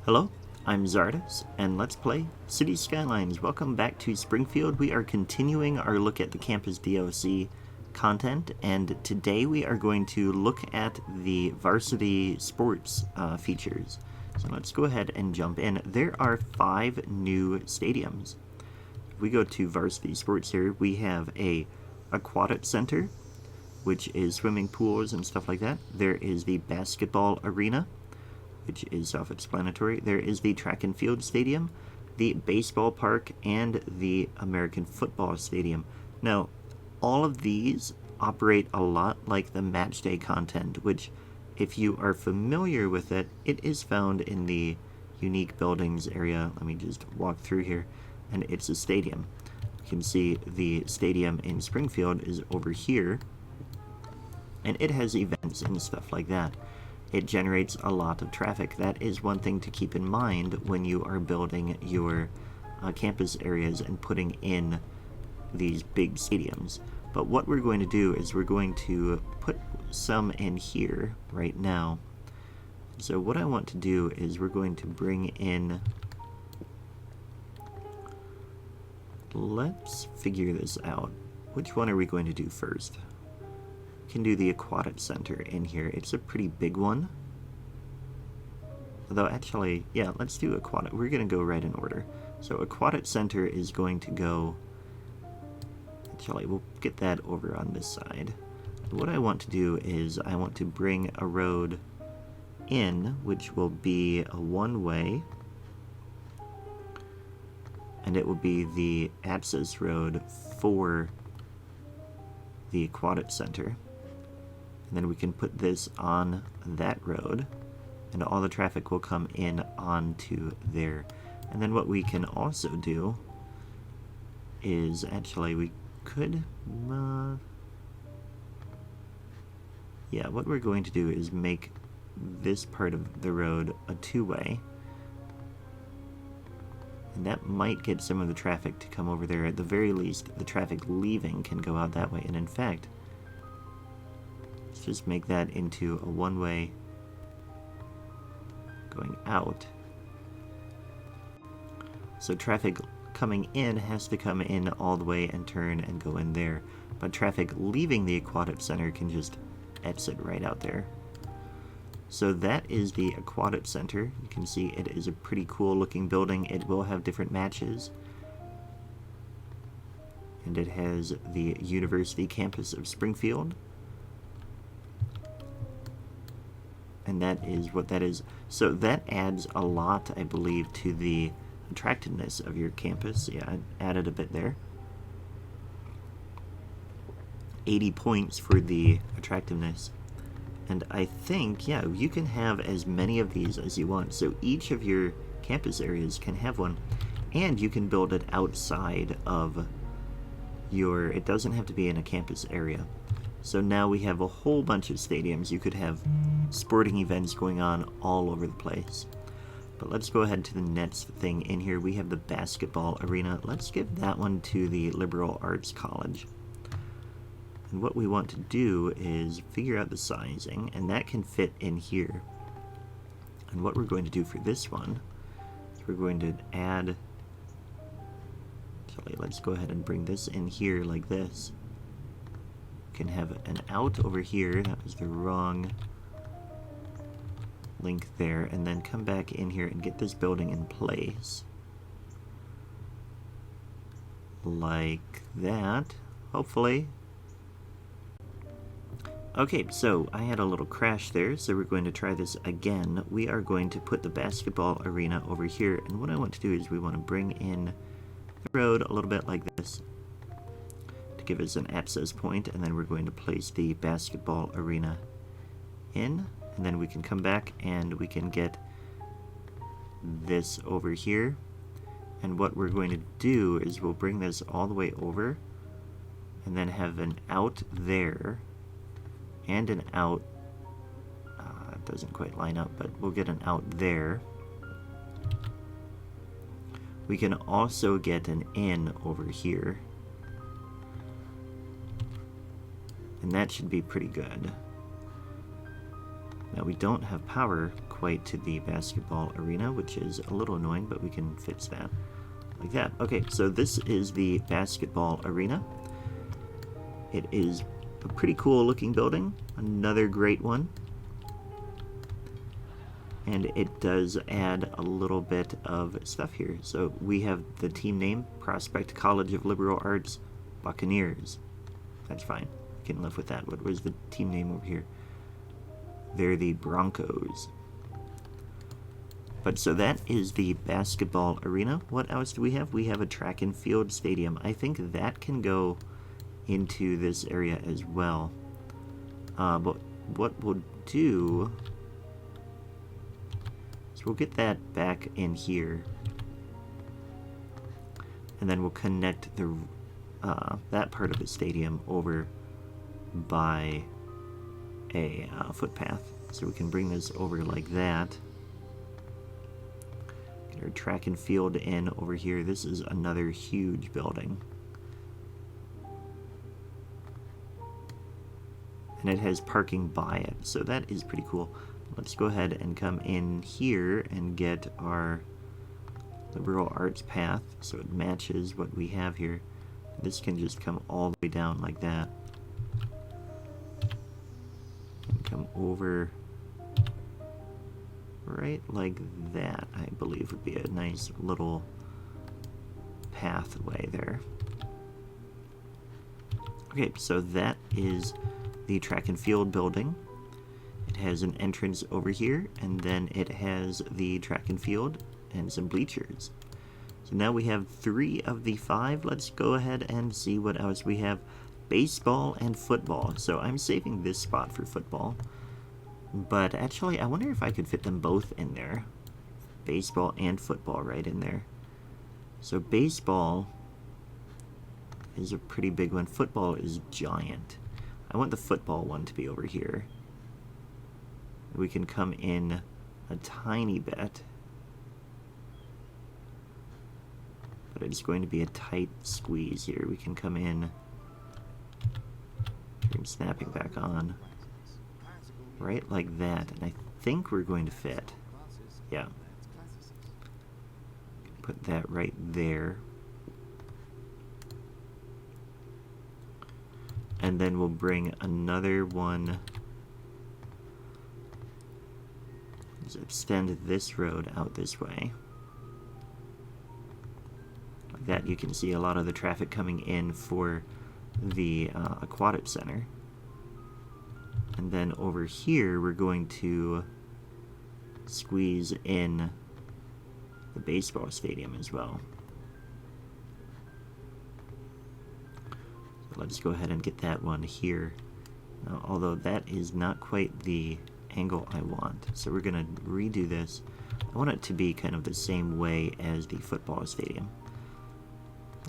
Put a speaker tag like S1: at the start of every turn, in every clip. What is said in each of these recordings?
S1: Hello, I'm Czardus, and let's play Cities Skylines. Welcome back to Springfield. We are continuing our look at the campus DLC content, and today we are going to look at the Varsity sports features. So let's go ahead and jump in. There are 5 new stadiums. If we go to Varsity Sports here, we have a Aquatic Center, which is swimming pools and stuff like that. There is the basketball arena, which is self-explanatory. There is the track and field stadium, the baseball park, and the American football stadium. Now, all of these operate a lot like the match day content, which, if you are familiar with it, it is found in the unique buildings area. Let me just walk through here, and it's a stadium. You can see the stadium in Springfield is over here, and it has events and stuff like that. It generates a lot of traffic. That is one thing to keep in mind when you are building your campus areas and putting in these big stadiums. But what we're going to do is we're going to put some in here right now. So what I want to do is we're going to bring in, let's figure this out. Which one are we going to do first? We can do the Aquatic Center in here. It's a pretty big one. Although actually, yeah, let's do Aquatic. We're going to go right in order. So Aquatic Center is going to go, actually, we'll get that over on this side. What I want to do is I want to bring a road in, which will be a one-way, and it will be the access road for the Aquatic Center. And then we can put this on that road, and all the traffic will come in onto there. And then what we can also do is, actually, we could, yeah, what we're going to do is make this part of the road a two-way. And that might get some of the traffic to come over there. At the very least, the traffic leaving can go out that way. And in fact, let's just make that into a one-way going out. So traffic coming in has to come in all the way and turn and go in there. But traffic leaving the Aquatic Center can just exit right out there. So that is the Aquatic Center. You can see it is a pretty cool looking building. It will have different matches. And it has the University campus of Springfield. And that is what that is. So that adds a lot, I believe, to the attractiveness of your campus. Yeah, I added a bit there. 80 points for the attractiveness. And I think, yeah, you can have as many of these as you want. So each of your campus areas can have one. And you can build it outside of your, it doesn't have to be in a campus area. So now we have a whole bunch of stadiums. You could have sporting events going on all over the place. But let's go ahead to the next thing in here. We have the basketball arena. Let's give that one to the Liberal Arts College. And what we want to do is figure out the sizing, and that can fit in here. And what we're going to do for this one is we're going to add, actually, let's go ahead and bring this in here like this. We can have an out over here. That was the wrong link there. And then come back in here and get this building in place. Like that, hopefully. Okay, so I had a little crash there, so we're going to try this again. We are going to put the basketball arena over here, and what I want to do is we want to bring in the road a little bit like this to give us an access point, and then we're going to place the basketball arena in, and then we can come back and we can get this over here. And what we're going to do is we'll bring this all the way over and then have an out there and an out, it doesn't quite line up, but we'll get an out there. We can also get an in over here, and that should be pretty good. Now we don't have power quite to the basketball arena, which is a little annoying, but we can fix that. Like that. Okay, so this is the basketball arena. It is a pretty cool looking building. Another great one. And it does add a little bit of stuff here. So we have the team name, Prospect College of Liberal Arts Buccaneers. That's fine. We can live with that. What was the team name over here? They're the Broncos. But so that is the basketball arena. What else do we have? We have a track and field stadium. I think that can go into this area as well. But what we'll do is we'll get that back in here. And then we'll connect the that part of the stadium over by a footpath. So we can bring this over like that. Get our track and field in over here. This is another huge building. And it has parking by it, so that is pretty cool. Let's go ahead and come in here and get our liberal arts path so it matches what we have here. This can just come all the way down like that. And come over right like that, I believe would be a nice little pathway there. Okay, so that is the track and field building. It has an entrance over here, and then it has the track and field and some bleachers. So now we have 3 of the 5. Let's go ahead and see what else we have. Baseball and football. So I'm saving this spot for football. But actually, I wonder if I could fit them both in there. Baseball and football right in there. So baseball is a pretty big one. Football is giant. I want the football one to be over here. We can come in a tiny bit. But it's going to be a tight squeeze here. We can come in. Turn snapping back on. Right like that. And I think we're going to fit. Yeah. Put that right there. And then we'll bring another one. Let's extend this road out this way. Like that, you can see a lot of the traffic coming in for the Aquatic Center. And then over here, we're going to squeeze in the baseball stadium as well. Let's go ahead and get that one here. Although that is not quite the angle I want. So we're going to redo this. I want it to be kind of the same way as the football stadium.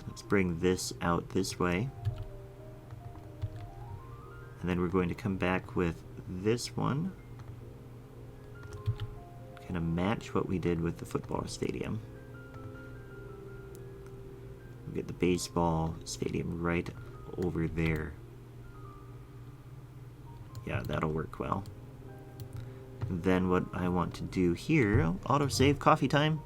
S1: Let's bring this out this way. And then we're going to come back with this one. Kind of match what we did with the football stadium. We'll get the baseball stadium right over there. Yeah, that'll work well. Then what I want to do here, autosave, coffee time.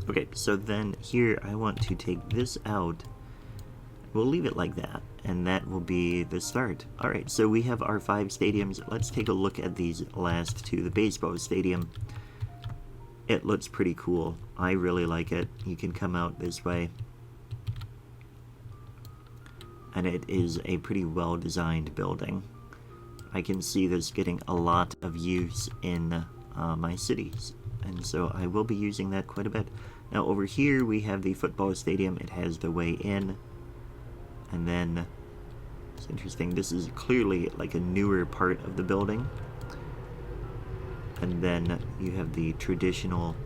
S1: Okay, so then here I want to take this out. We'll leave it like that, and that will be the start. Alright, so we have our 5 stadiums. Let's take a look at these last 2. The baseball stadium. It looks pretty cool. I really like it. You can come out this way. And it is a pretty well-designed building. I can see this getting a lot of use in my cities. And so I will be using that quite a bit. Now over here we have the football stadium. It has the way in. And then, it's interesting, this is clearly like a newer part of the building. And then you have the traditional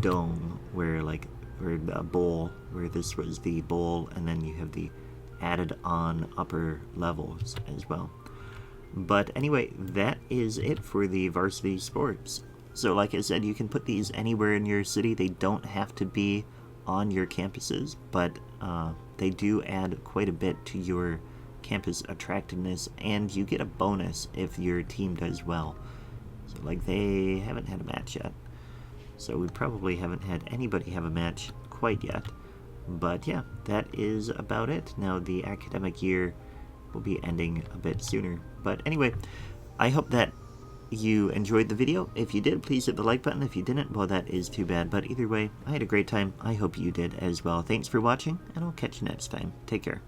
S1: dome where the bowl, where this was the bowl, and then you have the added on upper levels as well. But anyway, that is it for the varsity sports. So like I said, you can put these anywhere in your city. They don't have to be on your campuses, but they do add quite a bit to your campus attractiveness, and you get a bonus if your team does well. So, like, they haven't had a match yet. So we probably haven't had anybody have a match quite yet. But yeah, that is about it. Now the academic year will be ending a bit sooner. But anyway, I hope that you enjoyed the video. If you did, please hit the like button. If you didn't, well, that is too bad. But either way, I had a great time. I hope you did as well. Thanks for watching, and I'll catch you next time. Take care.